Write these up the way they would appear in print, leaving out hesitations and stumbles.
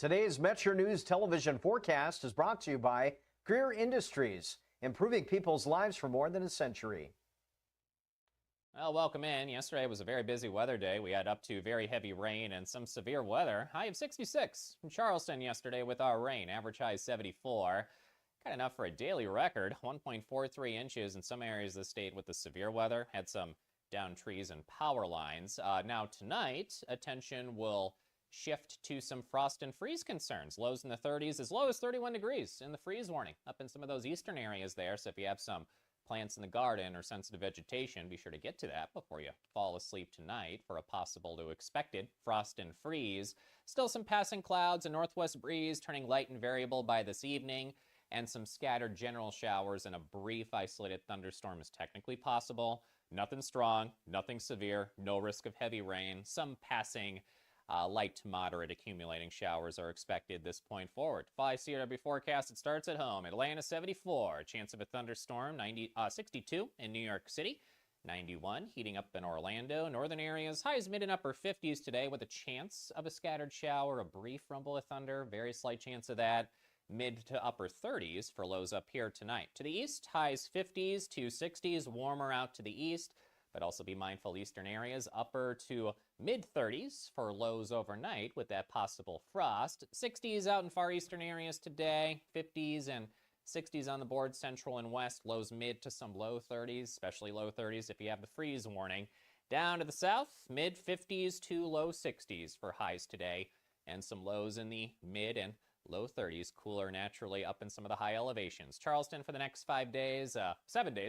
Today's Metro News television forecast is brought to you by Greer Industries, improving people's lives for more than a century. Well, welcome in. Yesterday was a very busy weather day. We had up to very heavy rain and some severe weather. High of 66 in Charleston yesterday with our rain. Average high 74. Kind of enough for a daily record. 1.43 inches in some areas of the state with the severe weather. Had some downed trees and power lines. Now tonight, attention will shift to some frost and freeze concerns. Lows in the 30s, as low as 31 degrees in the freeze warning up in some of those eastern areas there. So if you have some plants in the garden or sensitive vegetation, be sure to get to that before you fall asleep tonight for a possible to expected frost and freeze. Still some passing clouds, a northwest breeze turning light and variable by this evening, and some scattered general showers and a brief isolated thunderstorm is technically possible. Nothing strong, nothing severe, no risk of heavy rain. Some passing light to moderate accumulating showers are expected this point forward. 5 CRW forecast, it starts at home. Atlanta 74, chance of a thunderstorm, 62 in New York City, 91 heating up in Orlando. Northern areas, highs mid and upper 50s today with a chance of a scattered shower, a brief rumble of thunder, very slight chance of that. Mid to upper 30s for lows up here tonight. To the east, highs 50s to 60s, warmer out to the east. But also be mindful eastern areas, upper to mid-30s for lows overnight with that possible frost. 60s out in far eastern areas today, 50s and 60s on the board central and west, lows mid to some low 30s, especially low 30s if you have the freeze warning. Down to the south, mid-50s to low 60s for highs today, and some lows in the mid and low 30s, cooler naturally up in some of the high elevations. Charleston for the next 7 days,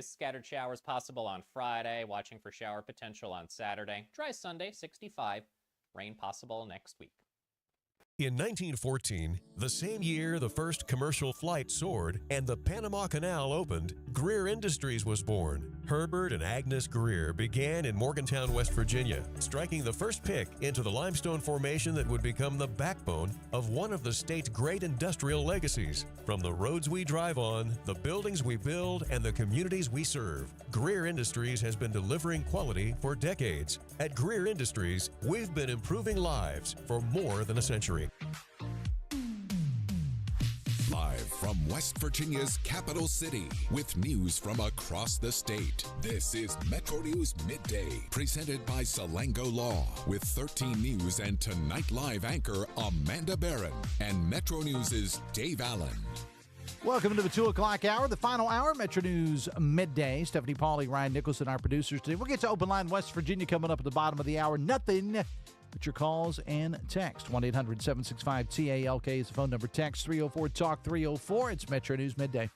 scattered showers possible on Friday, watching for shower potential on Saturday. Dry Sunday, 65, rain possible next week. In 1914, the same year the first commercial flight soared and the Panama Canal opened, Greer Industries was born. Herbert and Agnes Greer began in Morgantown, West Virginia, striking the first pick into the limestone formation that would become the backbone of one of the state's great industrial legacies. From the roads we drive on, the buildings we build, and the communities we serve, Greer Industries has been delivering quality for decades. At Greer Industries, we've been improving lives for more than a century. Live from West Virginia's capital city with news from across the state. This is Metro News Midday, presented by Salango Law, with 13 News and Tonight Live anchor Amanda Barron and Metro News' Dave Allen. Welcome to the 2 o'clock hour, the final hour, Metro News Midday. Stephanie Pauly, Ryan Nicholson, our producers today. We'll get to Open Line West Virginia coming up at the bottom of the hour. Nothing but your calls and text. 1-800-765-TALK is the phone number. Text 304-TALK-304. It's Metro News Midday.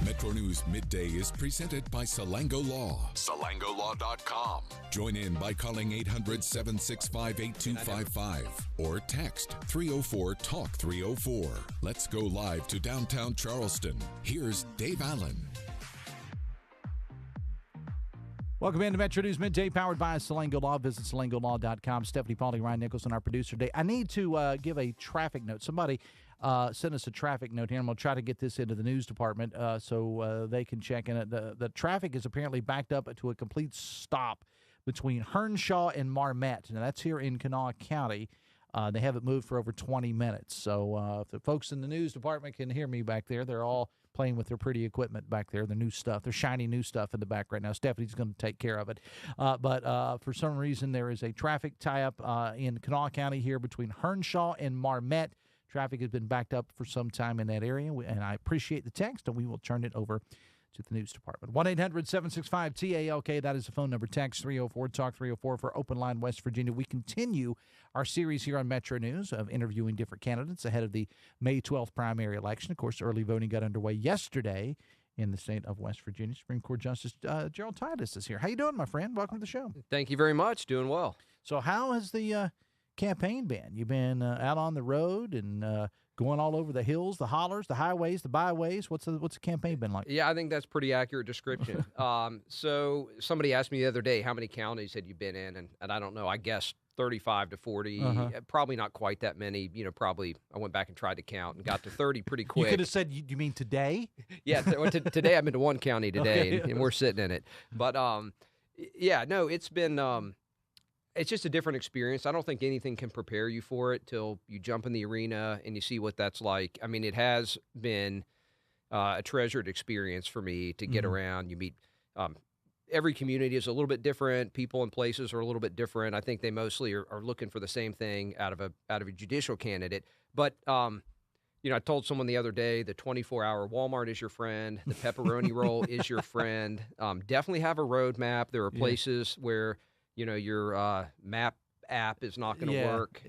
Metro News Midday is presented by Salango Law. SalangoLaw.com. Join in by calling 800-765-8255 or text 304-TALK-304. Let's go live to downtown Charleston. Here's Dave Allen. Welcome into Metro News Midday, powered by Salango Law. Visit SalangoLaw.com. Stephanie Pauly, Ryan Nicholson, our producer today. I need to give a traffic note. Somebody sent us a traffic note here. I'm going to try to get this into the news department so they can check in it. The traffic is apparently backed up to a complete stop between Hernshaw and Marmette. Now, that's here in Kanawha County. They haven't moved for over 20 minutes. So if the folks in the news department can hear me back there, they're all playing with their pretty equipment back there, the new stuff, their shiny new stuff in the back right now. Stephanie's going to take care of it. But for some reason, there is a traffic tie-up in Kanawha County here between Hernshaw and Marmette. Traffic has been backed up for some time in that area, and I appreciate the text, and we will turn it over to the news department. 1-800-765-TALK, that is the phone number. Text 304-TALK-304 for Open Line West Virginia. We continue our series here on Metro News of interviewing different candidates ahead of the May 12th primary election. Of course, early voting got underway yesterday in the state of West Virginia. Supreme Court Justice Gerald Titus is here. How you doing, my friend? Welcome to the show. Thank you very much. Doing well. So how has the campaign been? You've been out on the road and going all over the hills, the hollers, the highways, the byways. What's the campaign been like? Yeah, I think that's pretty accurate description. So somebody asked me the other day, how many counties had you been in? And I don't know, I guess 35 to 40, probably not quite that many. Probably I went back and tried to count and got to 30 pretty quick. You could have said, you mean today? Yeah, today I've been to one county today, and we're sitting in it. But, yeah, no, it's been It's just a different experience. I don't think anything can prepare you for it till you jump in the arena and you see what that's like. I mean, it has been a treasured experience for me to get around. You meet every community is a little bit different. People and places are a little bit different. I think they mostly are looking for the same thing out of a judicial candidate. But I told someone the other day the 24-hour Walmart is your friend. The pepperoni roll is your friend. Definitely have a roadmap. There are places where your map app is not going to work.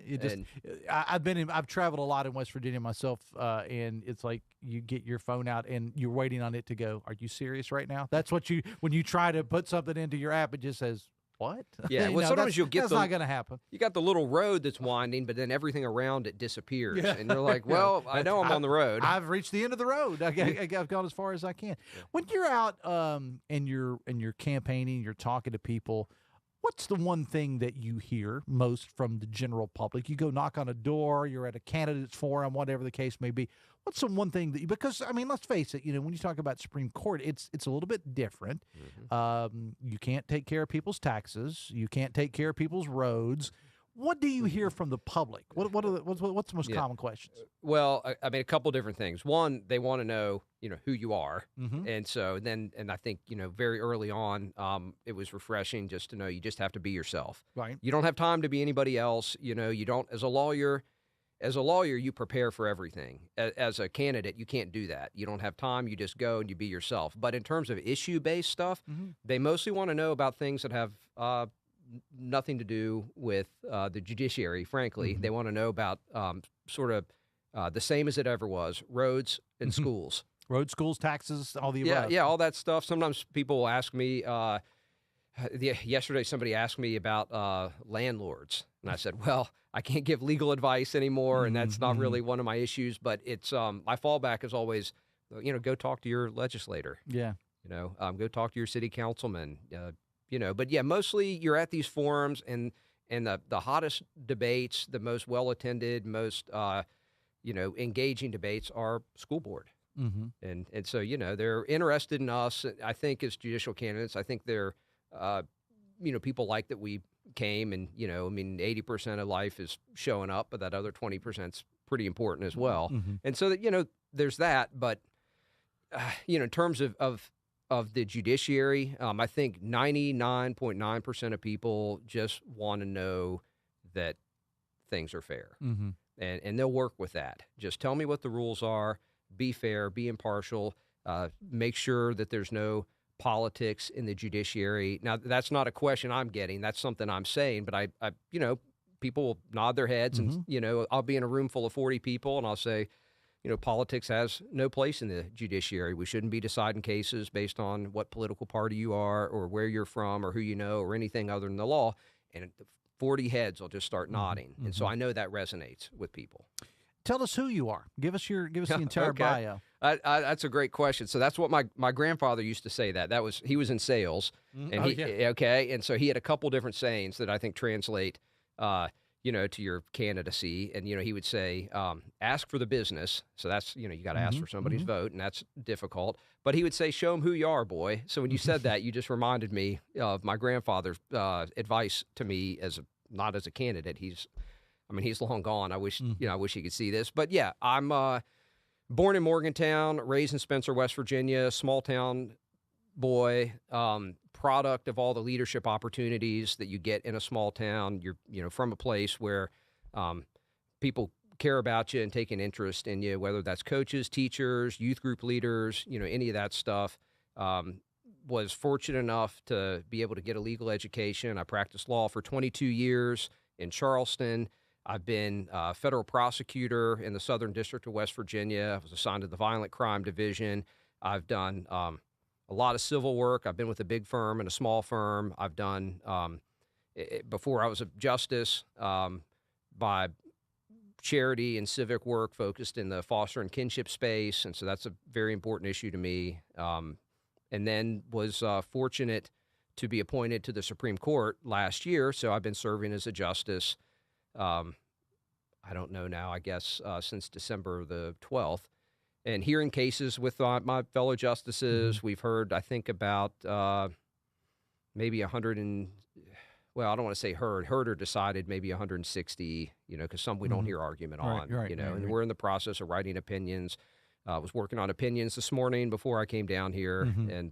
I've traveled a lot in West Virginia myself, and it's like you get your phone out and you're waiting on it to go, are you serious right now? That's what when you try to put something into your app, it just says, what? Yeah, well, sometimes you'll get that's not going to happen. You got the little road that's winding, but then everything around it disappears. Yeah. And you're like, well, I know I'm on the road. I've reached the end of the road. I've gone as far as I can. Yeah. When you're out and you're campaigning, you're talking to people, what's the one thing that you hear most from the general public? You go knock on a door, you're at a candidates forum, whatever the case may be. What's the one thing that because, I mean, let's face it, when you talk about Supreme Court, it's a little bit different. You can't take care of people's taxes. You can't take care of people's roads. What do you hear from the public? What's the most common questions? Well, I mean, a couple different things. One, they want to know, who you are. And so then, and I think, very early on, it was refreshing just to know you just have to be yourself. Right. You don't have time to be anybody else. You don't, as a lawyer, you prepare for everything. As a candidate, you can't do that. You don't have time. You just go and you be yourself. But in terms of issue-based stuff, they mostly want to know about things that have nothing to do with the judiciary, frankly. They want to know about sort of the same as it ever was, roads and schools. Road, schools, taxes, all the above. Yeah, all that stuff. Sometimes people will ask me, yesterday somebody asked me about landlords. And I said, well, I can't give legal advice anymore, and that's not really one of my issues. But it's my fallback is always, go talk to your legislator. Yeah. Go talk to your city councilman. But yeah, mostly you're at these forums and the hottest debates, the most well-attended, most, engaging debates are school board. And so, they're interested in us, I think, as judicial candidates. I think they're, people like that we came and, 80% of life is showing up, but that other 20% is pretty important as well. And so that, there's that. But, in terms of the judiciary, I think 99.9% of people just want to know that things are fair. And they'll work with that. Just tell me what the rules are, be fair, be impartial, make sure that there's no politics in the judiciary. Now, that's not a question I'm getting. That's something I'm saying. But I people will nod their heads and, I'll be in a room full of 40 people and I'll say, politics has no place in the judiciary. We shouldn't be deciding cases based on what political party you are or where you're from or who you know or anything other than the law. And 40 heads will just start nodding. And so I know that resonates with people. Tell us who you are. Give us the entire bio. That's a great question. So that's what my grandfather used to say. He was in sales, and and so he had a couple different sayings that I think translate, to your candidacy. And he would say, ask for the business. So that's you got to ask for somebody's vote, and that's difficult. But he would say, show them who you are, boy. So when you said that, you just reminded me of my grandfather's advice to me not as a candidate. He's long gone. I wish, I wish he could see this. But yeah, I'm born in Morgantown, raised in Spencer, West Virginia, small town boy, product of all the leadership opportunities that you get in a small town. You're, from a place where people care about you and take an interest in you, whether that's coaches, teachers, youth group leaders, any of that stuff. Was fortunate enough to be able to get a legal education. I practiced law for 22 years in Charleston. I've been a federal prosecutor in the Southern District of West Virginia. I was assigned to the Violent Crime Division. I've done a lot of civil work. I've been with a big firm and a small firm. I've done, before I was a justice, by charity and civic work focused in the foster and kinship space. And so that's a very important issue to me. And then was fortunate to be appointed to the Supreme Court last year. So I've been serving as a justice. I don't know now, I guess, since December the 12th. And hearing cases with my fellow justices, we've heard, I think, about maybe well, I don't want to say heard or decided, maybe 160, because some we don't hear argument on, and we're in the process of writing opinions. I was working on opinions this morning before I came down here, and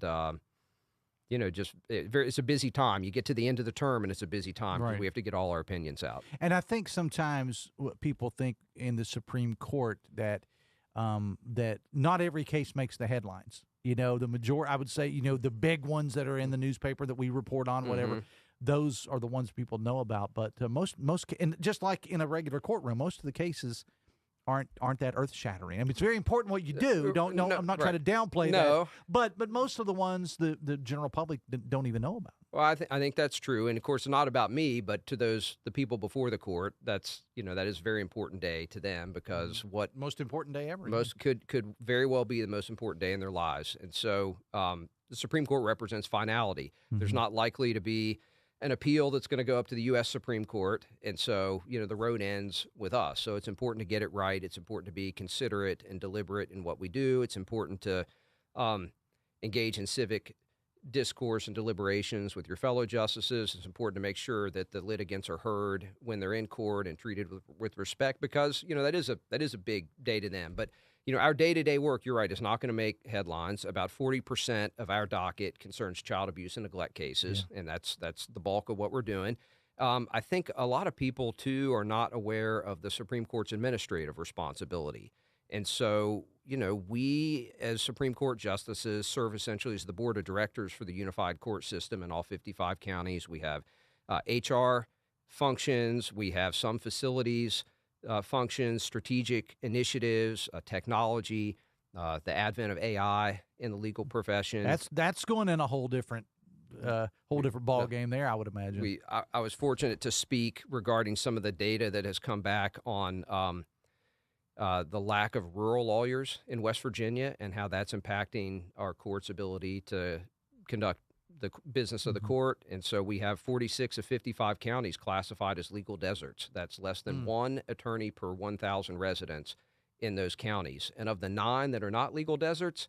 it's a busy time. You get to the end of the term, and it's a busy time because we have to get all our opinions out. And I think sometimes what people think in the Supreme Court that that not every case makes the headlines. The majority, I would say, the big ones that are in the newspaper that we report on, whatever, those are the ones people know about. But most, and just like in a regular courtroom, most of the cases aren't that earth shattering. I mean, it's very important what you do. I'm not trying to downplay that. But most of the ones the general public don't even know about. Well, I think that's true, and of course, not about me, but to the people before the court. That is a very important day to them because what most important day ever. Most could very well be the most important day in their lives, and so the Supreme Court represents finality. There's not likely to be an appeal that's going to go up to the U.S. Supreme Court, and so the road ends with us. So it's important to get it right. It's important to be considerate and deliberate in what we do. It's important to engage in civic discourse and deliberations with your fellow justices. It's important to make sure that the litigants are heard when they're in court and treated with respect because that is a big day to them. But our day-to-day work, you're right, is not going to make headlines. About 40% of our docket concerns child abuse and neglect cases, and that's the bulk of what we're doing. I think a lot of people, too, are not aware of the Supreme Court's administrative responsibility. And so, we as Supreme Court justices serve essentially as the board of directors for the unified court system in all 55 counties. We have HR functions. We have some facilities functions, strategic initiatives, technology, the advent of AI in the legal profession. That's going in a whole different ball game there, I would imagine. I was fortunate to speak regarding some of the data that has come back on the lack of rural lawyers in West Virginia and how that's impacting our court's ability to conduct the business of the court. And so we have 46 of 55 counties classified as legal deserts. That's less than one attorney per 1,000 residents in those counties. And of the 9 that are not legal deserts,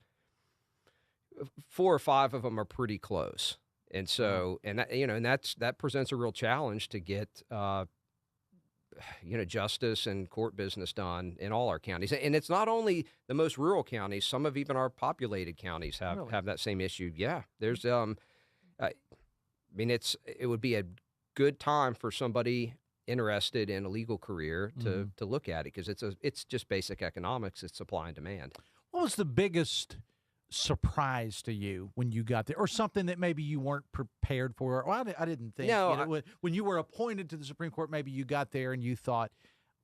4 or 5 of them are pretty close. And so, and that presents a real challenge to get justice and court business done in all our counties. And it's not only the most rural counties. Some of even our populated counties have that same issue. Yeah, there's it would be a good time for somebody interested in a legal career to look at it because it's just basic economics. It's supply and demand. What was the biggest surprise to you when you got there, or something that maybe you weren't prepared for? Or I didn't think. No, when you were appointed to the Supreme Court, maybe you got there and you thought,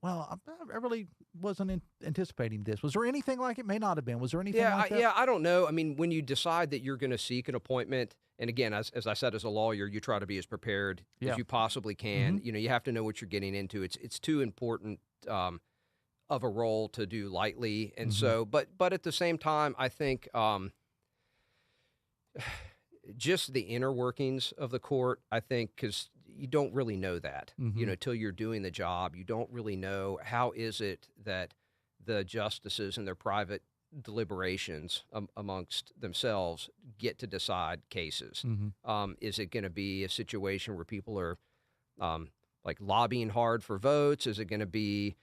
well, I really wasn't anticipating this. Was there anything like it? May not have been. Was there anything like that? I don't know. I mean, when you decide that you're going to seek an appointment, and again, as I said, as a lawyer, you try to be as prepared as you possibly can. You have to know what you're getting into. It's too important of a role to do lightly. And so, but at the same time, I think just the inner workings of the court, I think, because you don't really know that, till you're doing the job. You don't really know how is it that the justices in their private deliberations amongst themselves get to decide cases. Is it going to be a situation where people are like lobbying hard for votes? Is it going to be,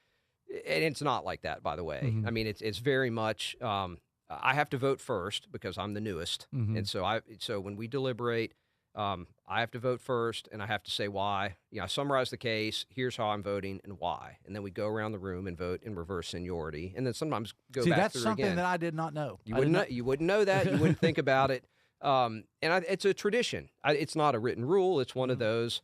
and it's not like that, by the way. I mean, it's very much, I have to vote first because I'm the newest. And so when we deliberate, I have to vote first, and I have to say why. I summarize the case. Here's how I'm voting and why. And then we go around the room and vote in reverse seniority, and then sometimes go back through again. See, that's something that I did not know. You wouldn't know that. You wouldn't think about it. It's a tradition. It's not a written rule. It's one of those.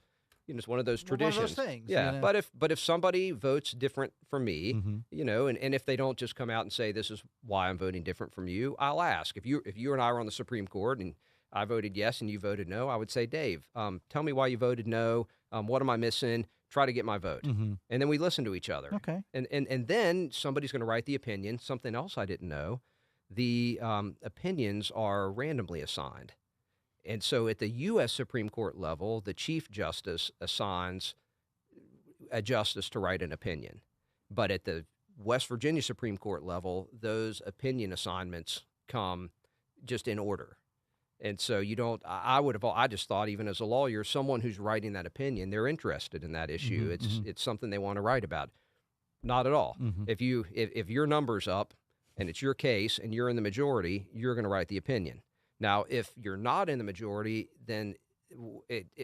It's one of those traditions. One of those things. Yeah. But if somebody votes different from me, and if they don't just come out and say this is why I'm voting different from you, I'll ask. If you and I were on the Supreme Court and I voted yes and you voted no, I would say, Dave, tell me why you voted no. What am I missing? Try to get my vote. And then we listen to each other. Okay. And then somebody's going to write the opinion, something else I didn't know. The opinions are randomly assigned. And so at the U.S. Supreme Court level, the Chief Justice assigns a justice to write an opinion. But at the West Virginia Supreme Court level, those opinion assignments come just in order. And so you don't. I just thought, even as a lawyer, someone who's writing that opinion, they're interested in that issue. It's something they want to write about. Not at all. If your number's up and it's your case and you're in the majority, you're going to write the opinion. Now, if you're not in the majority, then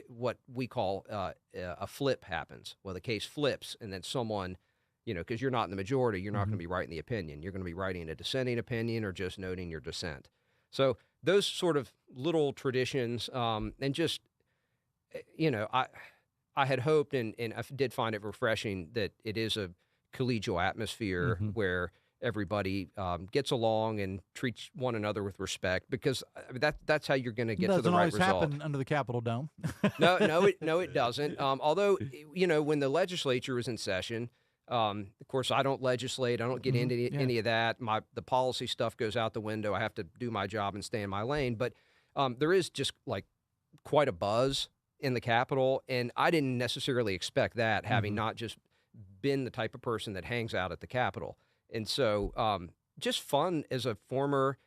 what we call a flip happens. Well, the case flips, and then someone, because you're not in the majority, you're not going to be writing the opinion. You're going to be writing a dissenting opinion or just noting your dissent. So those sort of little traditions, and just, I had hoped and I did find it refreshing that it is a collegial atmosphere where everybody gets along and treats one another with respect, because that's how you're going to get to the right result. Doesn't always happen under the Capitol Dome. No, it doesn't. Although, when the legislature is in session, of course, I don't legislate. I don't get into any of that. The policy stuff goes out the window. I have to do my job and stay in my lane. But there is just like quite a buzz in the Capitol, and I didn't necessarily expect that, having not just been the type of person that hangs out at the Capitol. And so just fun as a former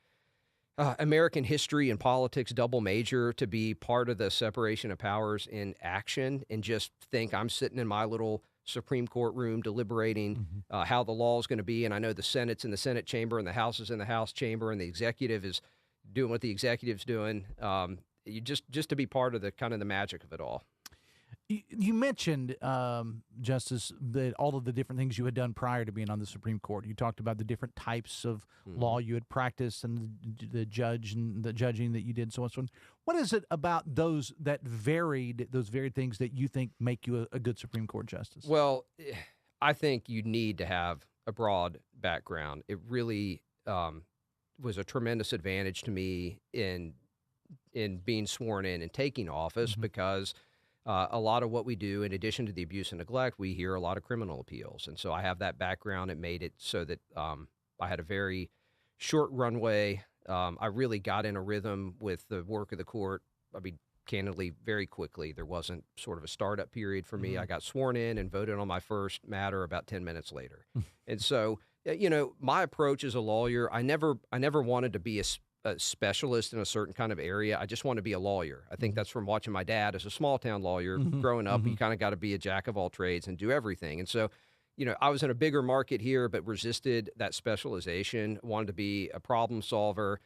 American history and politics double major to be part of the separation of powers in action, and just think I'm sitting in my little Supreme Court room deliberating how the law is going to be. And I know the Senate's in the Senate chamber and the House is in the House chamber, and the executive is doing what the executive's doing. You just to be part of the kind of the magic of it all. You mentioned, Justice, that all of the different things you had done prior to being on the Supreme Court. You talked about the different types of law you had practiced and the judging that you did, so on and so on. What is it about those varied things that you think make you a good Supreme Court justice? Well, I think you need to have a broad background. It really was a tremendous advantage to me in being sworn in and taking office, because a lot of what we do, in addition to the abuse and neglect, we hear a lot of criminal appeals. And so I have that background. It made it so that I had a very short runway. I really got in a rhythm with the work of the court. I mean, candidly, very quickly. There wasn't sort of a startup period for me. I got sworn in and voted on my first matter about 10 minutes later. And so, my approach as a lawyer, I never wanted to be a specialist in a certain kind of area. I just want to be a lawyer. I think that's from watching my dad as a small town lawyer growing up. You kind of got to be a jack of all trades and do everything. And so, I was in a bigger market here, but resisted that specialization, wanted to be a problem solver.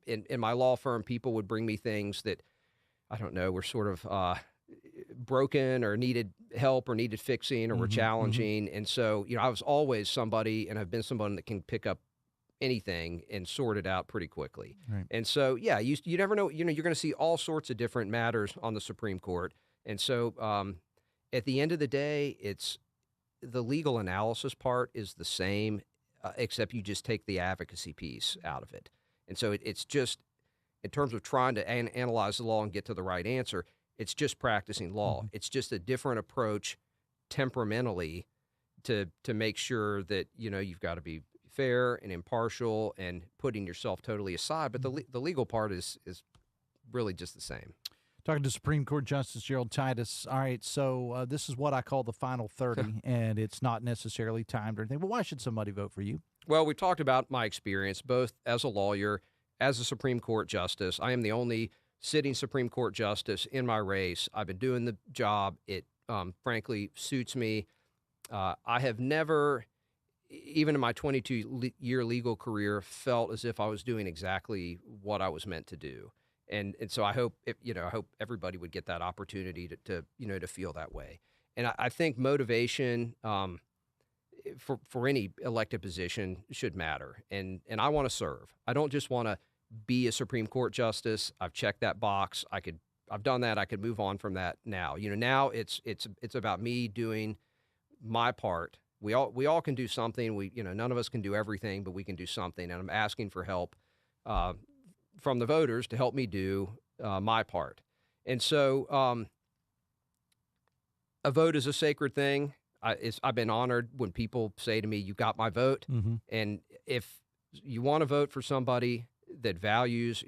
In my law firm, people would bring me things that, I don't know, were sort of broken or needed help or needed fixing or were challenging. And so, I was always somebody, and I've been someone that can pick up anything and sort it out pretty quickly. Right. And so, yeah, you never know, you're going to see all sorts of different matters on the Supreme Court. And so at the end of the day, it's the legal analysis part is the same, except you just take the advocacy piece out of it. And so it's just, in terms of trying to analyze the law and get to the right answer, it's just practicing law. It's just a different approach temperamentally to make sure that, you've got to be fair and impartial and putting yourself totally aside. But the legal part is really just the same. Talking to Supreme Court Justice Gerald Titus. All right, so this is what I call the final 30, and it's not necessarily timed or anything. But why should somebody vote for you? Well, we talked about my experience, both as a lawyer, as a Supreme Court justice. I am the only sitting Supreme Court justice in my race. I've been doing the job. It frankly suits me. I have never, even in my 22-year legal career, felt as if I was doing exactly what I was meant to do. And so I hope, I hope everybody would get that opportunity to feel that way. And I think motivation for any elected position should matter. And I want to serve. I don't just want to be a Supreme Court justice. I've checked that box. I've done that. I could move on from that now. Now it's about me doing my part. We all can do something. None of us can do everything, but we can do something. And I'm asking for help from the voters to help me do my part. And so a vote is a sacred thing. I've been honored when people say to me, "You got my vote." And if you want to vote for somebody that values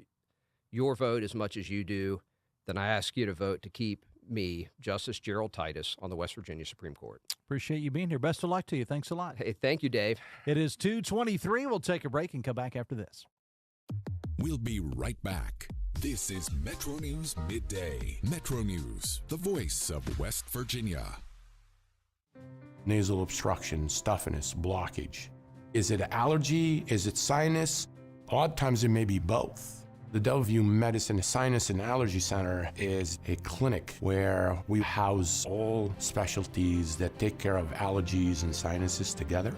your vote as much as you do, then I ask you to vote to keep me, Justice Gerald Titus, on the West Virginia Supreme Court. Appreciate you being here. Best of luck to you. Thanks a lot. Hey, thank you, Dave. It is 2:23. We'll take a break and come back after this. We'll be right back. This is Metro News Midday. Metro News, the voice of West Virginia. Nasal obstruction, stuffiness, blockage. Is it allergy? Is it sinus? A lot of times it may be both. The Delview Medicine Sinus and Allergy Center is a clinic where we house all specialties that take care of allergies and sinuses together.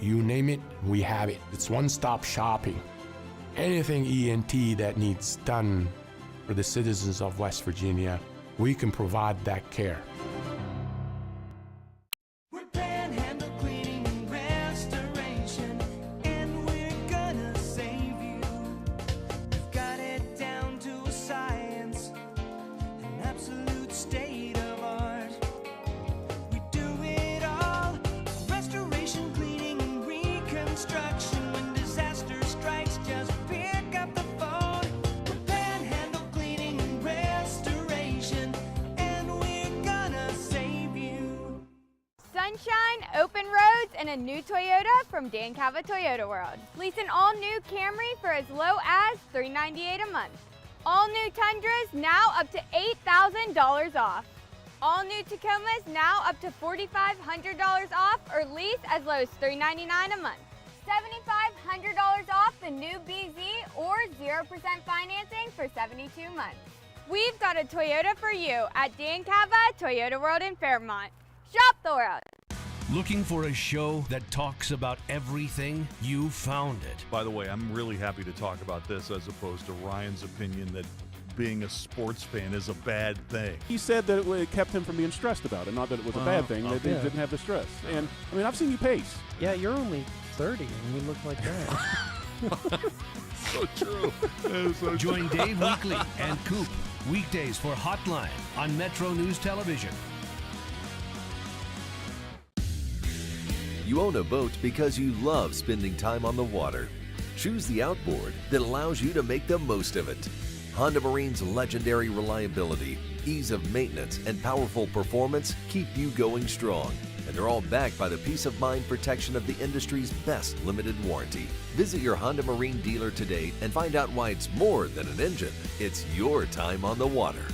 You name it, we have it. It's one-stop shopping. Anything ENT that needs done for the citizens of West Virginia, we can provide that care. Sunshine, open roads, and a new Toyota from Dan Cava Toyota World. Lease an all-new Camry for as low as $398 a month. All new Tundras now up to $8,000 off. All new Tacomas now up to $4,500 off or lease as low as $399 a month. $7,500 off the new BZ or 0% financing for 72 months. We've got a Toyota for you at Dan Cava Toyota World in Fairmont. Shop the world. Looking for a show that talks about everything? You found it. By the way, I'm really happy to talk about this as opposed to Ryan's opinion that being a sports fan is a bad thing. He said that it kept him from being stressed about it, not that it was a bad thing, that he didn't have the stress. And, I mean, I've seen you pace. Yeah, you're only 30 and you look like that. So true. So Join Dave Weekly and Coop weekdays for Hotline on Metro News Television. You own a boat because you love spending time on the water. Choose the outboard that allows you to make the most of it. Honda Marine's legendary reliability, ease of maintenance, and powerful performance keep you going strong. And they're all backed by the peace of mind protection of the industry's best limited warranty. Visit your Honda Marine dealer today and find out why it's more than an engine. It's your time on the water.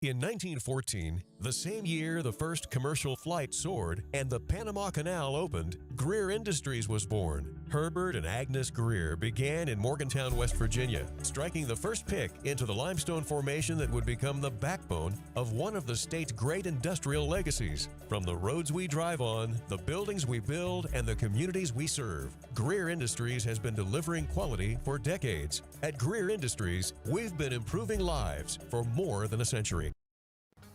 In 1914, the same year the first commercial flight soared and the Panama Canal opened, Greer Industries was born. Herbert and Agnes Greer began in Morgantown, West Virginia, striking the first pick into the limestone formation that would become the backbone of one of the state's great industrial legacies. From the roads we drive on, the buildings we build, and the communities we serve, Greer Industries has been delivering quality for decades. At Greer Industries, we've been improving lives for more than a century.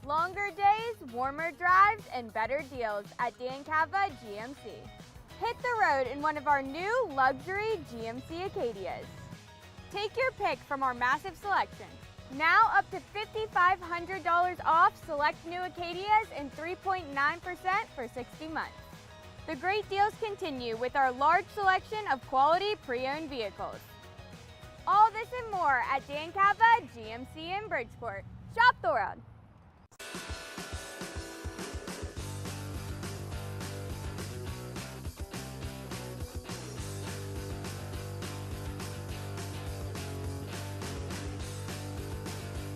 Longer days, warmer drives, and better deals at Dan Cava GMC. Hit the road in one of our new luxury GMC Acadias. Take your pick from our massive selection. Now up to $5,500 off select new Acadias and 3.9% for 60 months. The great deals continue with our large selection of quality pre-owned vehicles. All this and more at Dan Cava GMC in Bridgeport. Shop the world.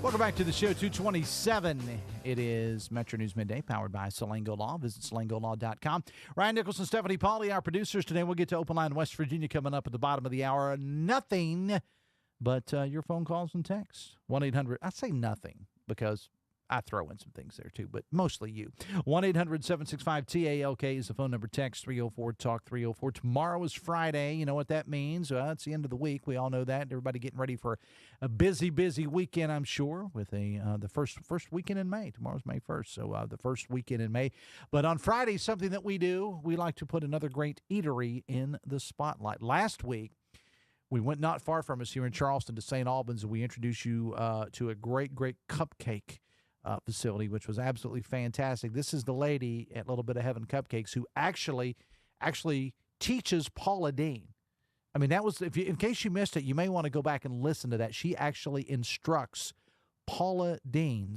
Welcome back to the show, 227. It is Metro News Midday, powered by Salango Law. Visit salangolaw.com. Ryan Nichols and Stephanie Pauly, our producers today. We'll get to Open Line West Virginia coming up at the bottom of the hour. Nothing but your phone calls and texts. 1-800, I say nothing because I throw in some things there too, but mostly you. 1-800-765-TALK is the phone number. Text 304-TALK 304. Tomorrow is Friday. You know what that means? It's the end of the week. We all know that. Everybody getting ready for a busy, busy weekend, I'm sure, with the first weekend in May. Tomorrow's May 1st, so the first weekend in May. But on Friday, something that we do, we like to put another great eatery in the spotlight. Last week, we went not far from us here in Charleston to St. Albans, and we introduced you to a great, great cupcake facility, which was absolutely fantastic. This is the lady at Little Bit of Heaven Cupcakes who actually teaches Paula Dean. I mean, that was, in case you missed it, you may want to go back and listen to that. She actually instructs Paula Dean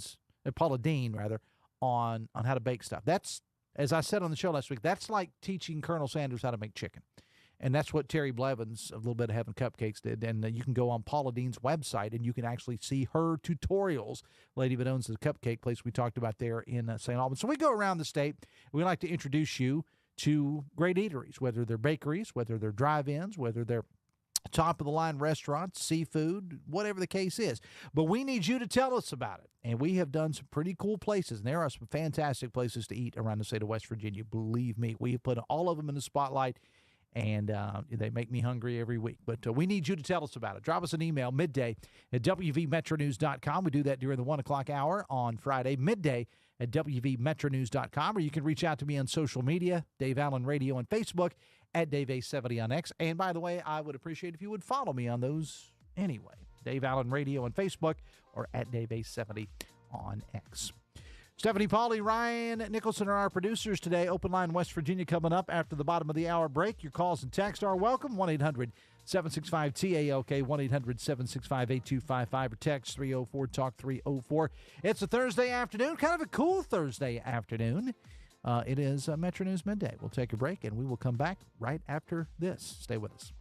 on how to bake stuff. That's, as I said on the show last week, that's like teaching Colonel Sanders how to make chicken. And that's what Terry Blevins of A Little Bit of Heaven Cupcakes did. And you can go on Paula Dean's website, and you can actually see her tutorials. Lady that owns the cupcake place we talked about there in St. Albans. So we go around the state. We like to introduce you to great eateries, whether they're bakeries, whether they're drive-ins, whether they're top-of-the-line restaurants, seafood, whatever the case is. But we need you to tell us about it. And we have done some pretty cool places, and there are some fantastic places to eat around the state of West Virginia. Believe me, we have put all of them in the spotlight, and they make me hungry every week. But we need you to tell us about it. Drop us an email midday at wvmetronews.com. We do that during the 1 o'clock hour on Friday, midday at wvmetronews.com. Or you can reach out to me on social media, Dave Allen Radio on Facebook, at Dave A70 on X. And by the way, I would appreciate if you would follow me on those anyway. Dave Allen Radio on Facebook or at Dave A70 on X. Stephanie Pauly, Ryan Nicholson are our producers today. Open Line West Virginia coming up after the bottom of the hour break. Your calls and texts are welcome. 1-800-765-TALK, 1-800-765-8255, or text 304-TALK-304. It's a Thursday afternoon, kind of a cool Thursday afternoon. It is Metro News Midday. We'll take a break, and we will come back right after this. Stay with us.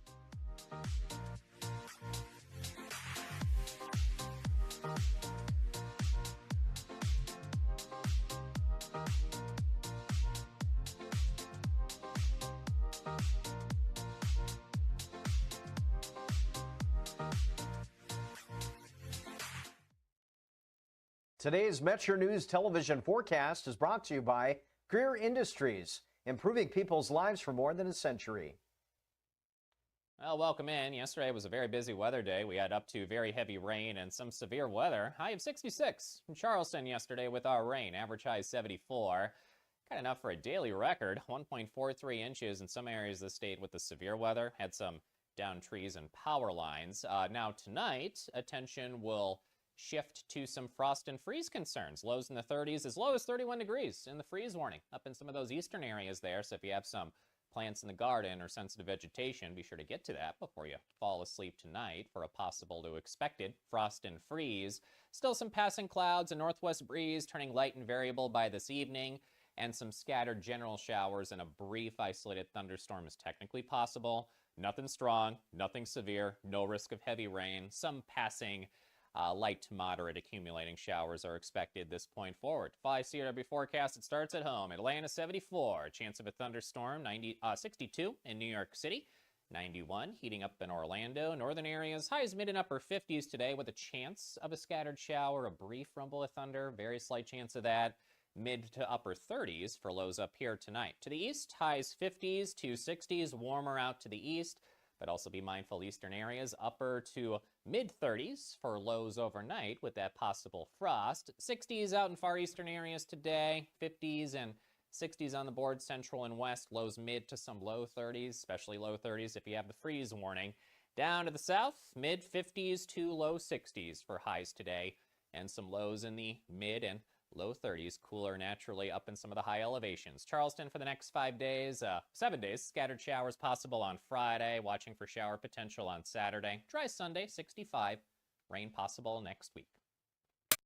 Today's Metro News television forecast is brought to you by Greer Industries, improving people's lives for more than a century. Well, welcome in. Yesterday was a very busy weather day. We had up to very heavy rain and some severe weather. High of 66 from Charleston yesterday with our rain. Average high 74. Kind of enough for a daily record. 1.43 inches in some areas of the state with the severe weather. Had some downed trees and power lines. Now tonight, attention will shift to some frost and freeze concerns. Lows in the 30s, as low as 31 degrees in the freeze warning up in some of those eastern areas there. So if you have some plants in the garden or sensitive vegetation, be sure to get to that before you fall asleep tonight for a possible to expected frost and freeze. Still some passing clouds, a northwest breeze turning light and variable by this evening, and some scattered general showers and a brief isolated thunderstorm is technically possible. Nothing strong, nothing severe, no risk of heavy rain. Some passing light to moderate accumulating showers are expected this point forward. 5 CRW forecast, it starts at home. Atlanta 74, chance of a thunderstorm, 62 in New York City, 91 heating up in Orlando. Northern areas, high as mid and upper 50s today with a chance of a scattered shower, a brief rumble of thunder, very slight chance of that. Mid to upper 30s for lows up here tonight. To the east, highs 50s to 60s, warmer out to the east. But also be mindful eastern areas, upper to mid-30s for lows overnight with that possible frost. 60s out in far eastern areas today, 50s and 60s on the board central and west, lows mid to some low 30s, especially low 30s if you have the freeze warning. Down to the south, mid-50s to low 60s for highs today, and some lows in the mid and low 30s, cooler naturally up in some of the high elevations. Charleston for the next 7 days, scattered showers possible on Friday, watching for shower potential on Saturday. Dry Sunday, 65, rain possible next week.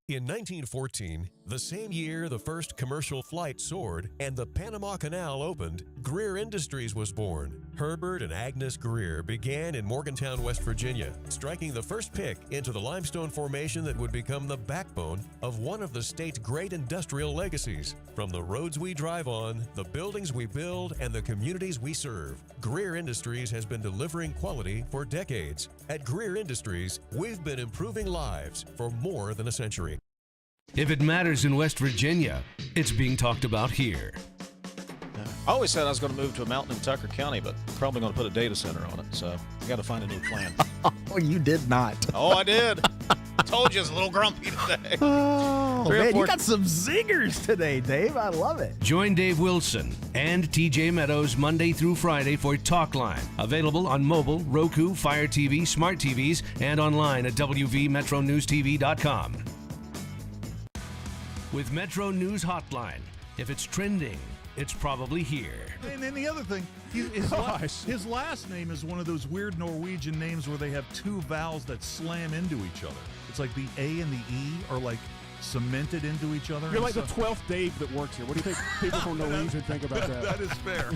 In 1914, the same year the first commercial flight soared and the Panama Canal opened, Greer Industries was born. Herbert and Agnes Greer began in Morgantown, West Virginia, striking the first pick into the limestone formation that would become the backbone of one of the state's great industrial legacies. From the roads we drive on, the buildings we build, and the communities we serve, Greer Industries has been delivering quality for decades. At Greer Industries, we've been improving lives for more than a century. If it matters in West Virginia, it's being talked about here. I always said I was going to move to a mountain in Tucker County, but probably going to put a data center on it, so I got to find a new plan. Oh, you did not. Oh, I did. Told you I was a little grumpy today. Oh, man, you got some zingers today, Dave. I love it. Join Dave Wilson and TJ Meadows Monday through Friday for Talk Line. Available on mobile, Roku, Fire TV, smart TVs, and online at wvmetronewstv.com. With Metro News Hotline, if it's trending, it's probably here. And then the other thing, his last name is one of those weird Norwegian names where they have two vowels that slam into each other. It's like the A and the E are like cemented into each other. You're like the 12th Dave that works here. What do you think people from Norwegian think about that? That is fair.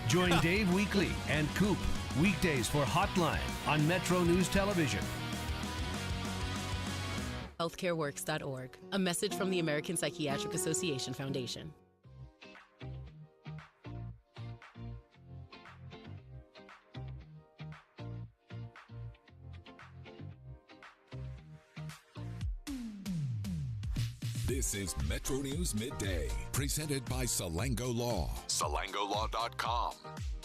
Join Dave weekly and Coop weekdays for Hotline on Metro News Television. Healthcareworks.org. A message from the American Psychiatric Association Foundation. This is Metro News Midday, presented by Salango Law. SalangoLaw.com.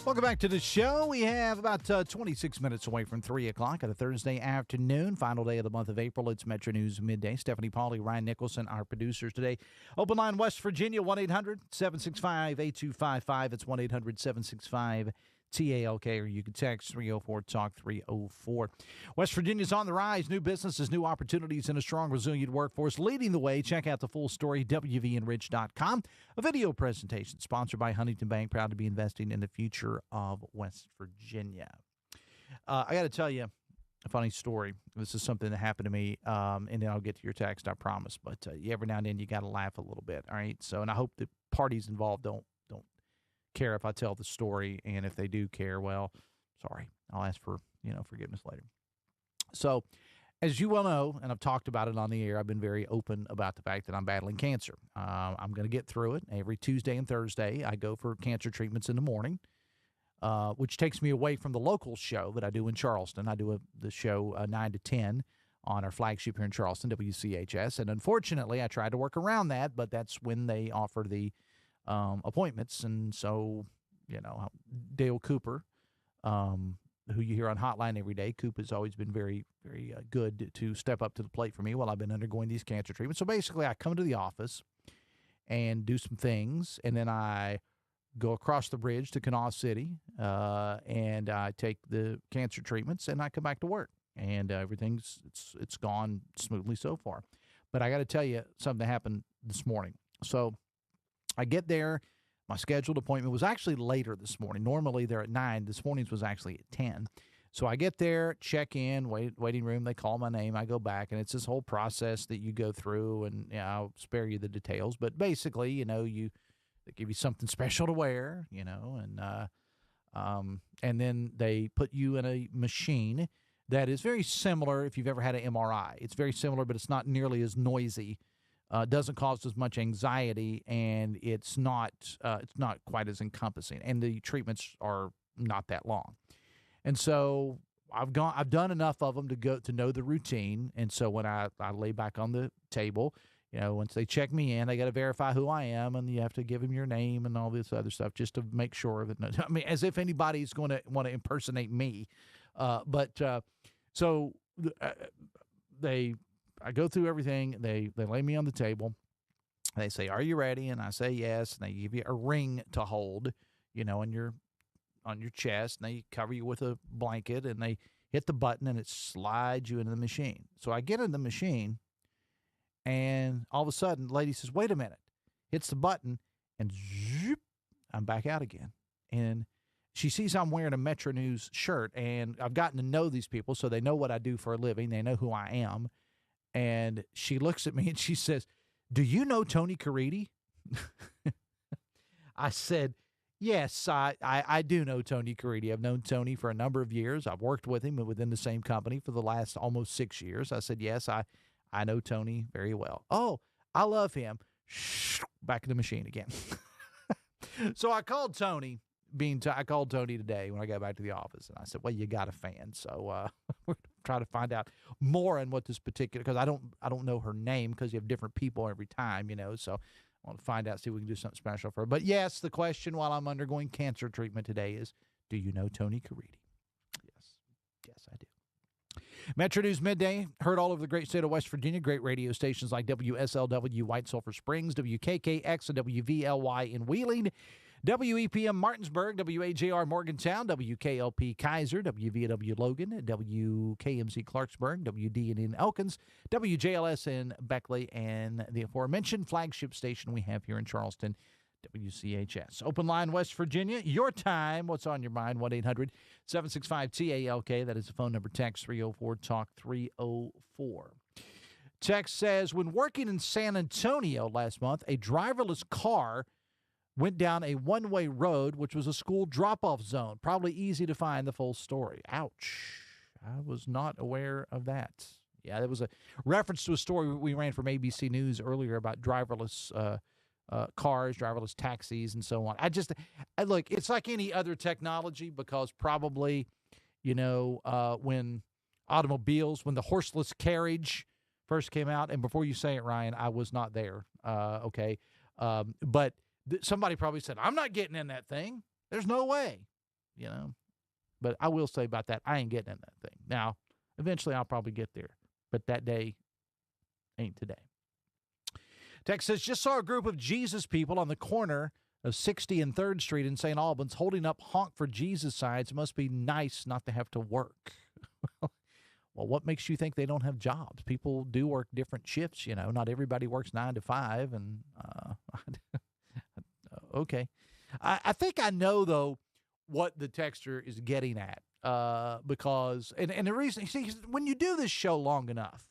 Welcome back to the show. We have about 26 minutes away from 3 o'clock on a Thursday afternoon, final day of the month of April. It's Metro News Midday. Stephanie Pauly, Ryan Nicholson, our producers today. Open line West Virginia, 1-800-765-8255. It's 1-800-765-TALK, or you can text 304-TALK-304. West Virginia's on the rise. New businesses, new opportunities, and a strong, resilient workforce leading the way. Check out the full story, WVEnrich.com. A video presentation sponsored by Huntington Bank, proud to be investing in the future of West Virginia. I got to tell you a funny story. This is something that happened to me, and then I'll get to your text, I promise. But every now and then you got to laugh a little bit, all right? So, and I hope the parties involved don't care if I tell the story, and if they do care, well, sorry. I'll ask for, forgiveness later. So, as you well know, and I've talked about it on the air, I've been very open about the fact that I'm battling cancer. I'm going to get through it. Every Tuesday and Thursday, I go for cancer treatments in the morning, which takes me away from the local show that I do in Charleston. I do the show 9 to 10 on our flagship here in Charleston, WCHS. And unfortunately, I tried to work around that, but that's when they offer the appointments. And so, Dale Cooper, who you hear on Hotline every day, Coop has always been very, very good to step up to the plate for me while I've been undergoing these cancer treatments. So basically, I come to the office and do some things, and then I go across the bridge to Kanawha City, and I take the cancer treatments, and I come back to work. And everything's it's gone smoothly so far. But I got to tell you something that happened this morning. So I get there. My scheduled appointment was actually later this morning. Normally they're at 9. This morning's was actually at 10. So I get there, check in, waiting room. They call my name. I go back, and it's this whole process that you go through, and I'll spare you the details. But basically, they give you something special to wear, and then they put you in a machine that is very similar if you've ever had an MRI. It's very similar, but it's not nearly as noisy. Doesn't cause as much anxiety, and it's not quite as encompassing. And the treatments are not that long. And so I've done enough of them to know the routine. And so when I lay back on the table, once they check me in, they got to verify who I am, and you have to give them your name and all this other stuff just to make sure that, as if anybody's going to want to impersonate me. I go through everything. They lay me on the table. They say, "Are you ready?" And I say yes. And they give you a ring to hold, on your chest. And they cover you with a blanket, and they hit the button, and it slides you into the machine. So I get in the machine, and all of a sudden, the lady says, "Wait a minute." Hits the button, and zoop, I'm back out again. And she sees I'm wearing a Metro News shirt, and I've gotten to know these people, so they know what I do for a living. They know who I am. And she looks at me and she says, "Do you know Tony Caridi?" I said, "Yes, I do know Tony Caridi. I've known Tony for a number of years. I've worked with him within the same company for the last almost 6 years." I said, "Yes, I know Tony very well." "Oh, I love him." Back in the machine again. So I called Tony. I called Tony today when I got back to the office, and I said, "Well, you got a fan." So we're trying to find out more on what this particular, because I don't know her name, because you have different people every time, So I want to find out, see if we can do something special for her. But yes, the question while I'm undergoing cancer treatment today is, do you know Tony Caridi? Yes, I do. Metro News Midday, heard all over the great state of West Virginia. Great radio stations like WSLW White Sulphur Springs, WKKX, and WVLY in Wheeling, WEPM Martinsburg, WAJR Morgantown, WKLP Kaiser, WVW Logan, WKMC Clarksburg, WDN Elkins, WJLS in Beckley, and the aforementioned flagship station we have here in Charleston, WCHS. Open line West Virginia, your time. What's on your mind? 1-800-765-TALK. That is the phone number. Text 304-TALK-304. Text says, when working in San Antonio last month, a driverless car went down a one-way road, which was a school drop-off zone. Probably easy to find the full story. Ouch. I was not aware of that. Yeah, there was a reference to a story we ran from ABC News earlier about driverless cars, driverless taxis, and so on. Look, it's like any other technology because probably, when automobiles, when the horseless carriage first came out, and before you say it, Ryan, I was not there, okay? But somebody probably said, I'm not getting in that thing. There's no way, But I will say about that, I ain't getting in that thing. Now, eventually I'll probably get there, but that day ain't today. Text says, just saw a group of Jesus people on the corner of 60 and 3rd Street in St. Albans holding up honk for Jesus signs. It must be nice not to have to work. Well, what makes you think they don't have jobs? People do work different shifts, Not everybody works 9 to 5. And okay. I think I know, though, what the texter is getting at because and the reason, when you do this show long enough,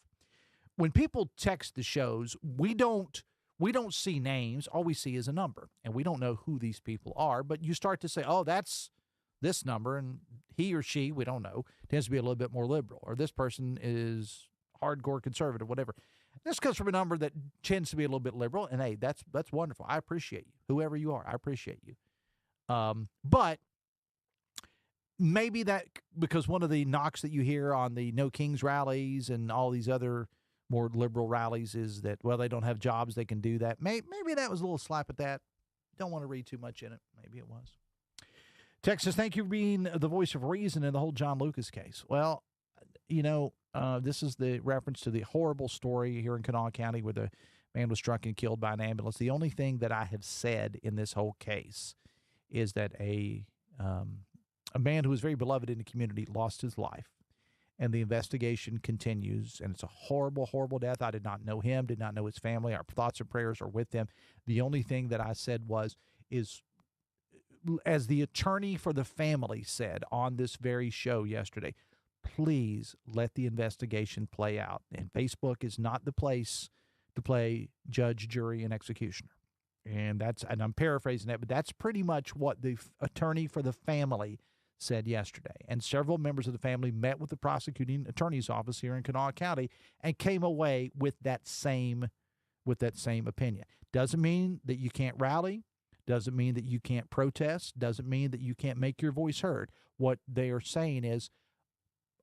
when people text the shows, we don't see names. All we see is a number, and we don't know who these people are. But you start to say, oh, that's this number, and he or she, we don't know, tends to be a little bit more liberal, or this person is hardcore conservative, whatever. This comes from a number that tends to be a little bit liberal, and hey, that's wonderful. I appreciate you, whoever you are. I appreciate you. But maybe that, because one of the knocks that you hear on the No Kings rallies and all these other more liberal rallies is that, well, they don't have jobs, they can do that. Maybe that was a little slap at that. Don't want to read too much in it. Maybe it was. Texas, thank you for being the voice of reason in the whole John Lucas case. Well, this is the reference to the horrible story here in Kanawha County where the man was struck and killed by an ambulance. The only thing that I have said in this whole case is that a man who was very beloved in the community lost his life, and the investigation continues, and it's a horrible, horrible death. I did not know him, did not know his family. Our thoughts and prayers are with them. The only thing that I said is as the attorney for the family said on this very show yesterday, please let the investigation play out. And Facebook is not the place to play judge, jury, and executioner. And I'm paraphrasing that, but that's pretty much what the attorney for the family said yesterday. And several members of the family met with the prosecuting attorney's office here in Kanawha County and came away with that same opinion. Doesn't mean that you can't rally. Doesn't mean that you can't protest. Doesn't mean that you can't make your voice heard. What they are saying is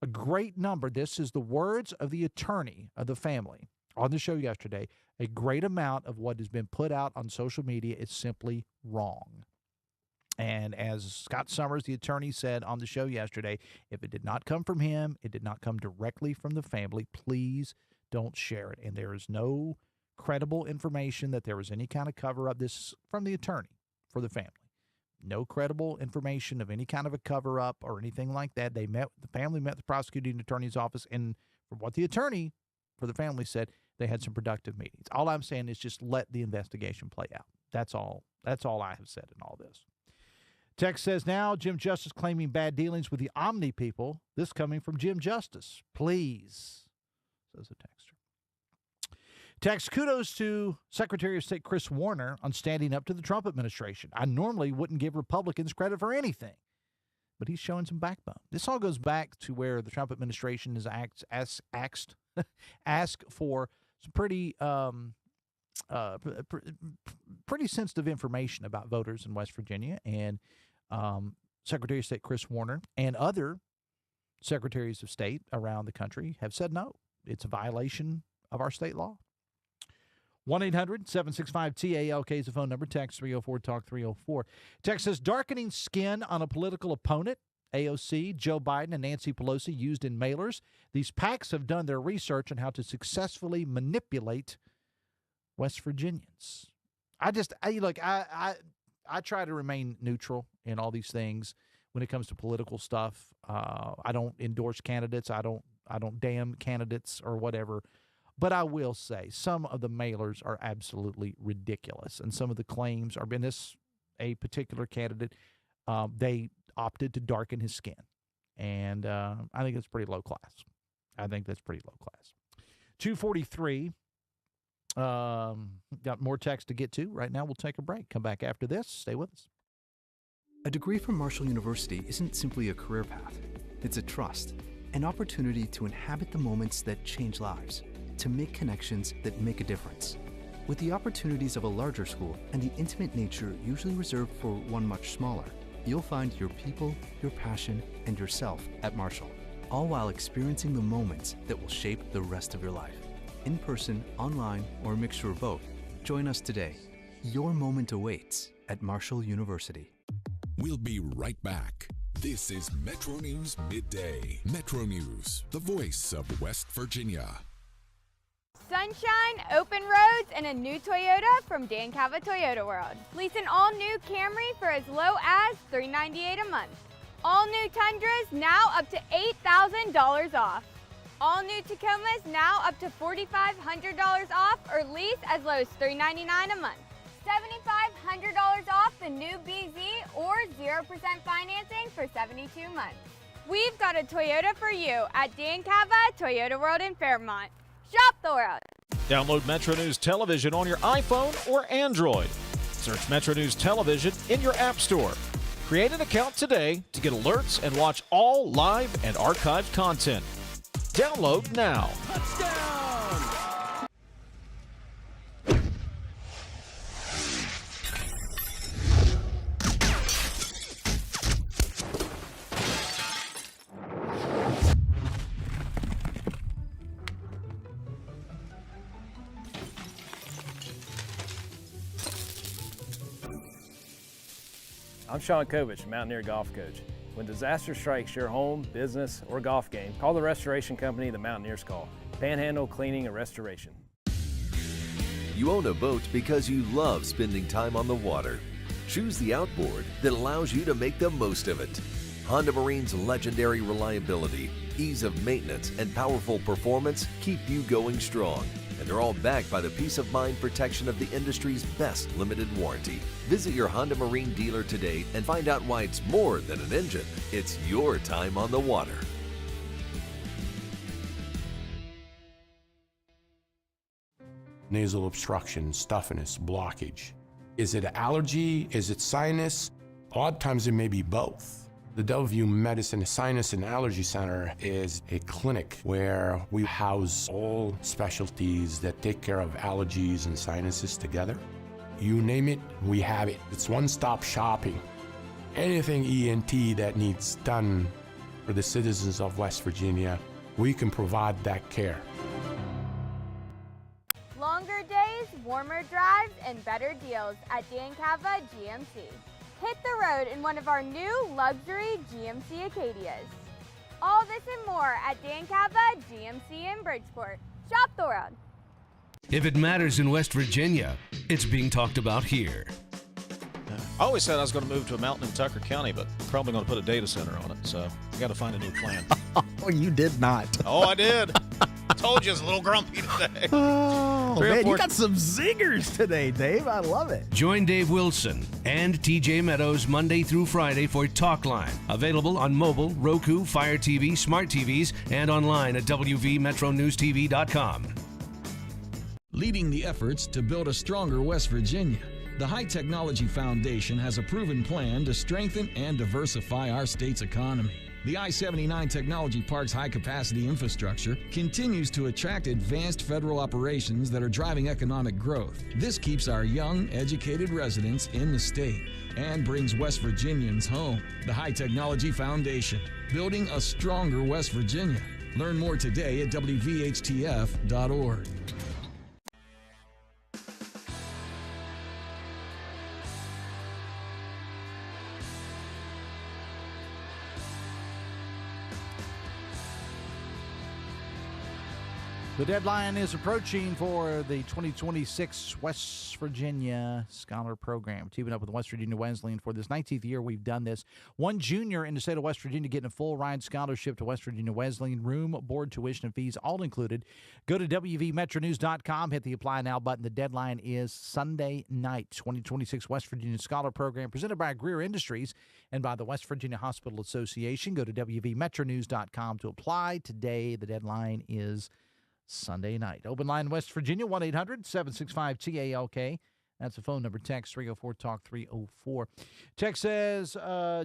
a great number. This is the words of the attorney of the family on the show yesterday. A great amount of what has been put out on social media is simply wrong. And as Scott Summers, the attorney, said on the show yesterday, if it did not come from him, it did not come directly from the family, please don't share it. And there is no credible information that there was any kind of cover-up. This from the attorney for the family. No credible information of any kind of a cover-up or anything like that. The family met the prosecuting attorney's office, and from what the attorney for the family said, they had some productive meetings. All I'm saying is just let the investigation play out. That's all I have said in all this. Text says, now Jim Justice claiming bad dealings with the Omni people. This coming from Jim Justice. Please, says the texter. Text, kudos to Secretary of State Chris Warner on standing up to the Trump administration. I normally wouldn't give Republicans credit for anything, but he's showing some backbone. This all goes back to where the Trump administration has asked for some pretty sensitive information about voters in West Virginia, and Secretary of State Chris Warner and other secretaries of state around the country have said no. It's a violation of our state law. 1-800-765-TALK is the phone number. Text 304-TALK-304. Text says, darkening skin on a political opponent. AOC, Joe Biden, and Nancy Pelosi used in mailers. These PACs have done their research on how to successfully manipulate West Virginians. I try to remain neutral in all these things when it comes to political stuff. I don't endorse candidates. I don't damn candidates or whatever. But I will say some of the mailers are absolutely ridiculous, and some of the claims are. In this, a particular candidate, they opted to darken his skin, and I think that's pretty low class. 2:43. Got more text to get to. Right now, we'll take a break. Come back after this. Stay with us. A degree from Marshall University isn't simply a career path. It's a trust, an opportunity to inhabit the moments that change lives, to make connections that make a difference. With the opportunities of a larger school and the intimate nature usually reserved for one much smaller, you'll find your people, your passion, and yourself at Marshall, all while experiencing the moments that will shape the rest of your life. In person, online, or a mixture of both, join us today. Your moment awaits at Marshall University. We'll be right back. This is Metro News Midday. Metro News, the voice of West Virginia. Sunshine, open roads, and a new Toyota from Dan Cava Toyota World. Lease an all-new Camry for as low as $398 a month. All new Tundras now up to $8,000 off. All new Tacomas now up to $4,500 off or lease as low as $399 a month. $7,500 off the new BZ or 0% financing for 72 months. We've got a Toyota for you at Dan Cava Toyota World in Fairmont. Shop the world. Download Metro News Television on your iPhone or Android. Search Metro News Television in your app store. Create an account today to get alerts and watch all live and archived content. Download now. I'm Sean Kovich, Mountaineer Golf Coach. When disaster strikes your home, business, or golf game, call the restoration company the Mountaineers call. Panhandle Cleaning and Restoration. You own a boat because you love spending time on the water. Choose the outboard that allows you to make the most of it. Honda Marine's legendary reliability, ease of maintenance, and powerful performance keep you going strong. And they're all backed by the peace of mind protection of the industry's best limited warranty. Visit your Honda Marine dealer today and find out why it's more than an engine. It's your time on the water. Nasal obstruction, stuffiness, blockage. Is it allergy? Is it sinus? A lot of times it may be both. The Delview Medicine Sinus and Allergy Center is a clinic where we house all specialties that take care of allergies and sinuses together. You name it, we have it. It's one-stop shopping. Anything ENT that needs done for the citizens of West Virginia, we can provide that care. Longer days, warmer drives, and better deals at Dan Cava GMC. Hit the road in one of our new luxury GMC Acadias. All this and more at Dan Cava GMC in Bridgeport. Shop the world. If it matters in West Virginia, it's being talked about here. I always said I was going to move to a mountain in Tucker County, but probably going to put a data center on it, so I got to find a new plan. Oh, you did not. Oh, I did. Told you it's a little grumpy today. Oh, man, you got some zingers today, Dave. I love it. Join Dave Wilson and TJ Meadows Monday through Friday for Talk Line. Available on mobile, Roku, Fire TV, smart TVs, and online at WVMetroNewsTV.com. Leading the efforts to build a stronger West Virginia, the High Technology Foundation has a proven plan to strengthen and diversify our state's economy. The I-79 Technology Park's high-capacity infrastructure continues to attract advanced federal operations that are driving economic growth. This keeps our young, educated residents in the state and brings West Virginians home. The High Technology Foundation, building a stronger West Virginia. Learn more today at WVHTF.org. The deadline is approaching for the 2026 West Virginia Scholar Program. Teaming up with West Virginia Wesleyan for this 19th year, we've done this. One junior in the state of West Virginia getting a full ride scholarship to West Virginia Wesleyan. Room, board, tuition, and fees all included. Go to WVMetroNews.com. Hit the Apply Now button. The deadline is Sunday night. 2026 West Virginia Scholar Program presented by Greer Industries and by the West Virginia Hospital Association. Go to WVMetroNews.com to apply today. The deadline is Sunday night. Open line West Virginia, 1-800-765-TALK. That's the phone number. Text 304-TALK-304. Text says,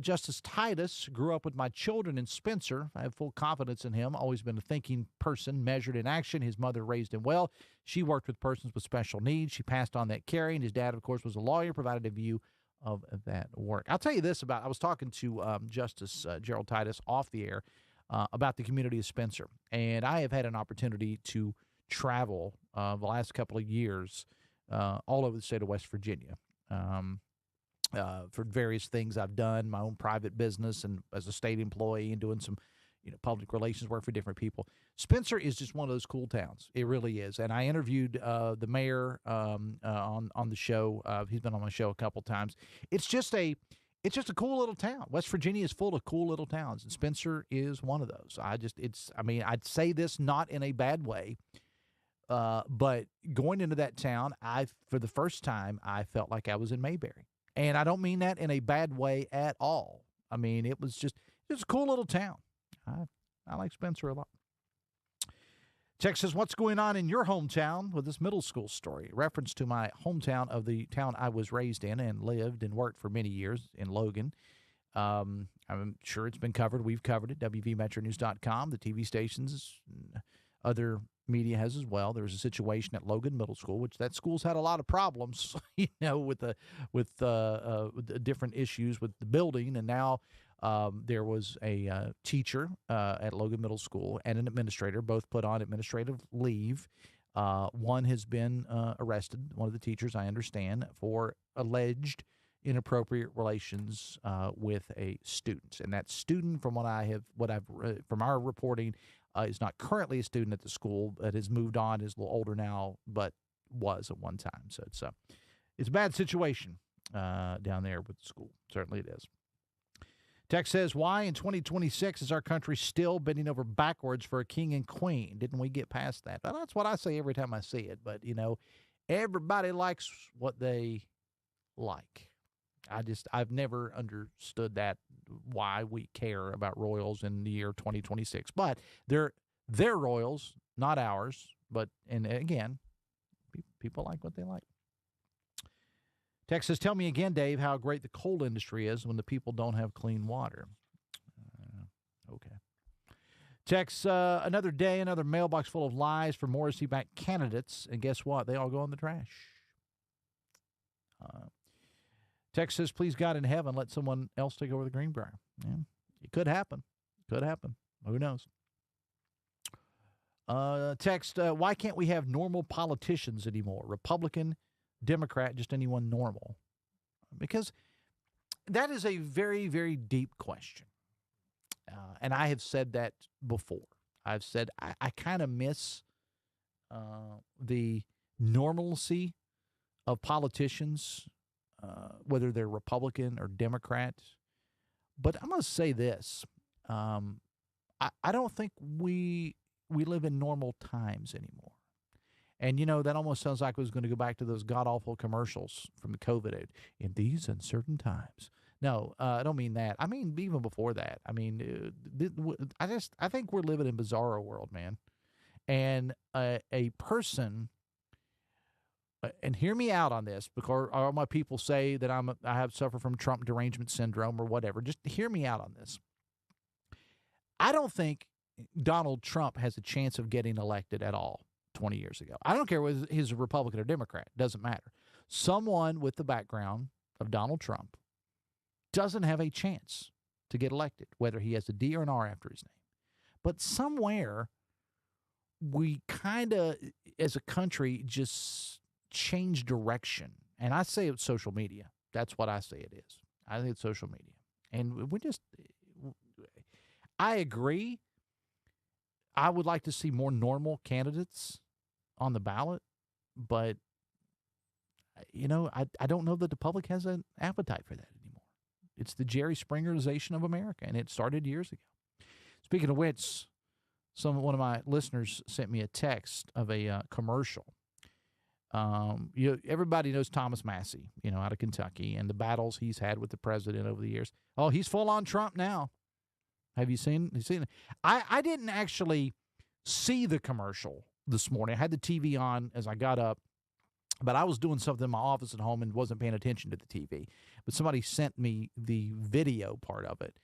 Justice Titus grew up with my children in Spencer. I have full confidence in him. Always been a thinking person, measured in action. His mother raised him well. She worked with persons with special needs. She passed on that caring. His dad, of course, was a lawyer, provided a view of that work. I'll tell you this about, I was talking to Justice Gerald Titus off the air about the community of Spencer. And I have had an opportunity to travel the last couple of years all over the state of West Virginia for various things I've done, my own private business and as a state employee and doing some public relations work for different people. Spencer is just one of those cool towns. It really is. And I interviewed the mayor on the show. He's been on my show a couple times. It's just a cool little town. West Virginia is full of cool little towns, and Spencer is one of those. I'd say this not in a bad way. But going into that town, for the first time, I felt like I was in Mayberry. And I don't mean that in a bad way at all. I mean, it was a cool little town. I like Spencer a lot. Text says, what's going on in your hometown with this middle school story? Reference to my hometown of the town I was raised in and lived and worked for many years in Logan. I'm sure it's been covered. We've covered it. WVMetroNews.com, the TV stations, other media has as well. There was a situation at Logan Middle School, which that school's had a lot of problems, with different issues with the building. And now there was a teacher at Logan Middle School and an administrator, both put on administrative leave. One has been arrested, one of the teachers, I understand, for alleged inappropriate relations with a student. And that student, from from our reporting, is not currently a student at the school, but has moved on, is a little older now, but was at one time. So it's a bad situation down there with the school. Certainly it is. Text says, why in 2026 is our country still bending over backwards for a king and queen? Didn't we get past that? Well, that's what I say every time I see it. But, everybody likes what they like. I've never understood that, why we care about royals in the year 2026. But they're royals, not ours. And again, people like what they like. Text says, tell me again, Dave, how great the coal industry is when the people don't have clean water. Okay. Text, another day, another mailbox full of lies for Morrissey-backed candidates. And guess what? They all go in the trash. Text says, please, God in heaven, let someone else take over the Greenbrier. Yeah, it could happen. Could happen. Who knows? Text, why can't we have normal politicians anymore? Republican, Democrat, just anyone normal? Because that is a very, very deep question. And I have said that before. I've said I kind of miss the normalcy of politicians, whether they're Republican or Democrat. But I'm going to say this. I don't think we live in normal times anymore. And, that almost sounds like I was going to go back to those god-awful commercials from the COVID in these uncertain times. No, I don't mean that. I mean, even before that. I mean, I think we're living in a bizarro world, man. And a person, and hear me out on this, because all my people say that I have suffered from Trump derangement syndrome or whatever. Just hear me out on this. I don't think Donald Trump has a chance of getting elected at all 20 years ago. I don't care whether he's a Republican or Democrat. It doesn't matter. Someone with the background of Donald Trump doesn't have a chance to get elected, whether he has a D or an R after his name. But somewhere we kind of, as a country, just change direction. And I say it's social media. That's what I say it is. I think it's social media. And I agree. I would like to see more normal candidates on the ballot, but, I don't know that the public has an appetite for that anymore. It's the Jerry Springerization of America, and it started years ago. Speaking of which, one of my listeners sent me a text of a commercial. Everybody knows Thomas Massey, out of Kentucky, and the battles he's had with the president over the years. Oh, he's full on Trump now. Have you seen it? I didn't actually see the commercial, this morning. I had the TV on as I got up, but I was doing something in my office at home and wasn't paying attention to the TV. But somebody sent me the video part of it,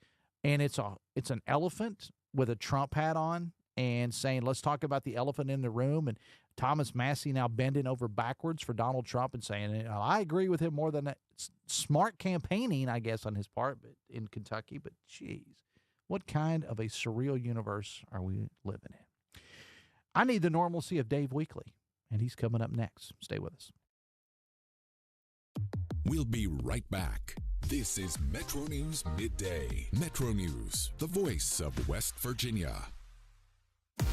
and it's an elephant with a Trump hat on and saying, let's talk about the elephant in the room, and Thomas Massey now bending over backwards for Donald Trump and saying, I agree with him more than that. Smart campaigning, I guess, on his part but in Kentucky, but geez, what kind of a surreal universe are we living in? I need the normalcy of Dave Weekly, and he's coming up next. Stay with us. We'll be right back. This is Metro News Midday. Metro News, the voice of West Virginia.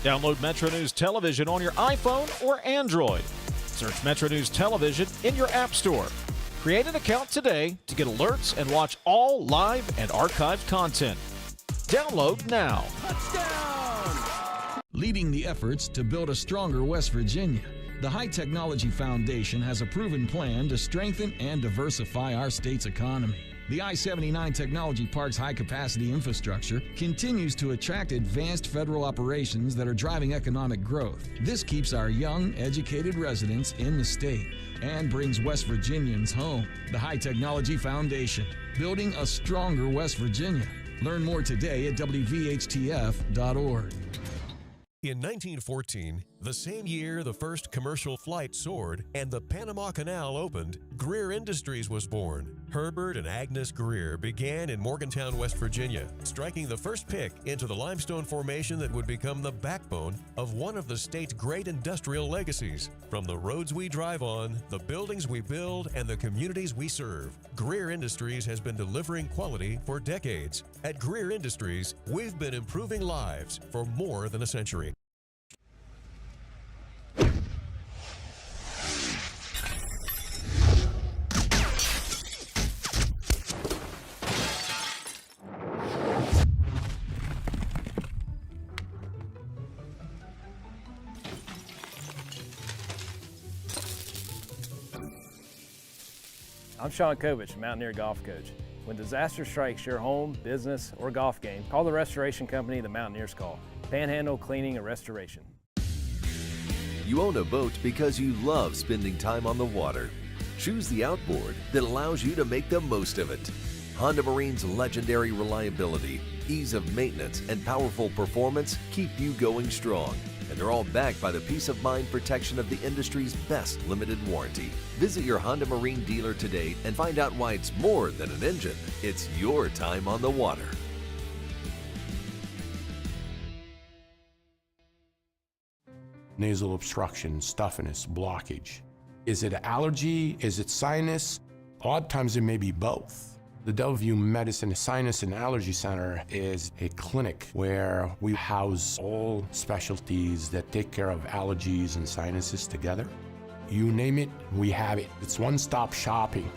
Download Metro News Television on your iPhone or Android. Search Metro News Television in your App Store. Create an account today to get alerts and watch all live and archived content. Download now. Leading the efforts to build a stronger West Virginia, the High Technology Foundation has a proven plan to strengthen and diversify our state's economy. The I-79 Technology Park's high-capacity infrastructure continues to attract advanced federal operations that are driving economic growth. This keeps our young, educated residents in the state and brings West Virginians home. The High Technology Foundation, building a stronger West Virginia. Learn more today at WVHTF.org. In 1914, the same year the first commercial flight soared and the Panama Canal opened, Greer Industries was born. Herbert and Agnes Greer began in Morgantown, West Virginia, striking the first pick into the limestone formation that would become the backbone of one of the state's great industrial legacies. From the roads we drive on, the buildings we build, and the communities we serve, Greer Industries has been delivering quality for decades. At Greer Industries, we've been improving lives for more than a century. I'm Sean Kovich, Mountaineer Golf Coach. When disaster strikes your home, business, or golf game, call the restoration company the Mountaineers call. Panhandle Cleaning and Restoration. You own a boat because you love spending time on the water. Choose the outboard that allows you to make the most of it. Honda Marine's legendary reliability, ease of maintenance, and powerful performance keep you going strong. And they're all backed by the peace of mind protection of the industry's best limited warranty. Visit your Honda Marine dealer today and find out why it's more than an engine. It's your time on the water. Nasal obstruction, stuffiness, blockage. Is it allergy? Is it sinus? Odd times it may be both. The Delview Medicine Sinus and Allergy Center is a clinic where we house all specialties that take care of allergies and sinuses together. You name it, we have it. It's one-stop shopping.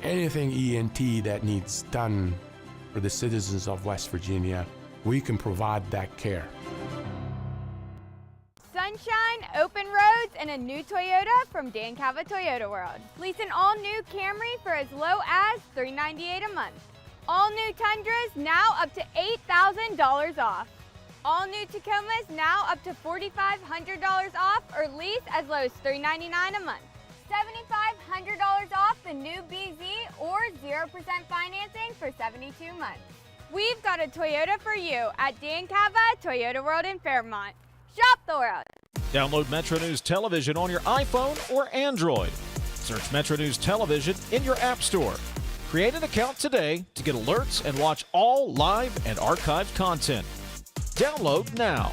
Anything ENT that needs done for the citizens of West Virginia, we can provide that care. Sunshine, open roads, and a new Toyota from Dan Cava Toyota World. Lease an all-new Camry for as low as $398 a month. All new Tundras now up to $8,000 off. All new Tacomas now up to $4,500 off or lease as low as $399 a month. $7,500 off the new BZ or 0% financing for 72 months. We've got a Toyota for you at Dan Cava Toyota World in Fairmont. Shop the world. Download Metro News Television on your iPhone or Android. Search Metro News Television in your App Store. Create an account today to get alerts and watch all live and archived content. Download now.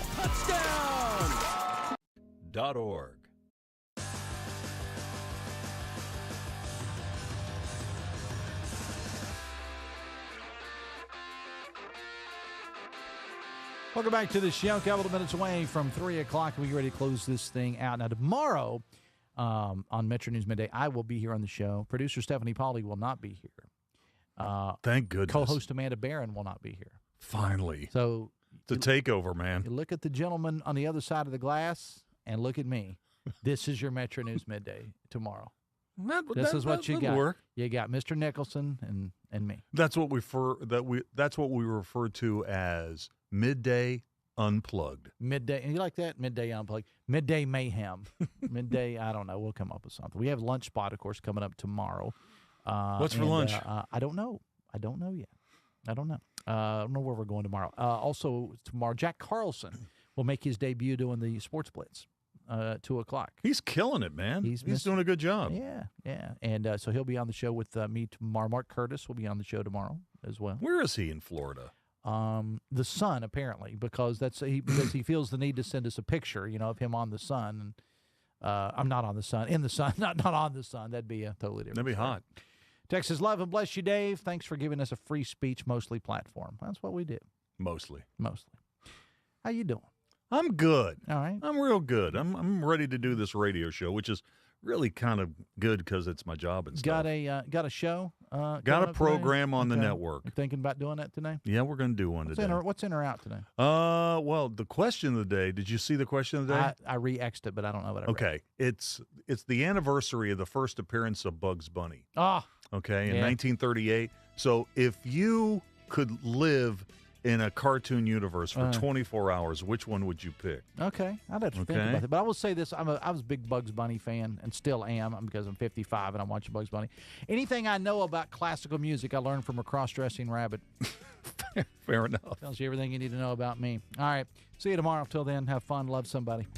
.org. Welcome back to the show. A couple of minutes away from 3 o'clock. We get ready to close this thing out. Now, tomorrow on Metro News Midday, I will be here on the show. Producer Stephanie Pauly will not be here. Thank goodness. Co-host Amanda Barron will not be here. Finally. So the takeover, man. You look at the gentleman on the other side of the glass and look at me. This is your Metro News Midday tomorrow. This is what you got. Work. You got Mr. Nicholson and me. That's what we refer to as midday Unplugged. Midday. And you like that? Midday Unplugged. Midday Mayhem. Midday, I don't know. We'll come up with something. We have Lunch Spot, of course, coming up tomorrow. What's for lunch? I don't know. I don't know yet. I don't know. I don't know where we're going tomorrow. Also, tomorrow, Jack Carlson will make his debut doing the Sports Blitz. 2 o'clock. He's killing it, man. He's doing a good job. Yeah. And so he'll be on the show with me tomorrow. Mark Curtis will be on the show tomorrow as well. Where is he in Florida? The Sun, apparently, because he feels the need to send us a picture, of him on the Sun. And I'm not on the Sun. In the Sun, not on the Sun. That'd be a totally different. That'd be hot. Texas, love and bless you, Dave. Thanks for giving us a free speech mostly platform. That's what we do. Mostly. How you doing? I'm good. All right. I'm real good. I'm ready to do this radio show, which is really kind of good because it's my job and stuff. Got a show? Got a program on the network. You thinking about doing that today? Yeah, we're going to do one today. What's in or out today? Well, the question of the day. Did you see the question of the day? I re-X'd it, but I don't know what I read. Okay, it's the anniversary of the first appearance of Bugs Bunny. Okay, in 1938. So if you could live in a cartoon universe for 24 hours, which one would you pick? Okay, I'd have to think about it. But I will say this: I was a big Bugs Bunny fan, and still am, because I'm 55 and I'm watching Bugs Bunny. Anything I know about classical music, I learned from a cross-dressing rabbit. Fair enough. Tells you everything you need to know about me. All right, see you tomorrow. Till then, have fun, love somebody.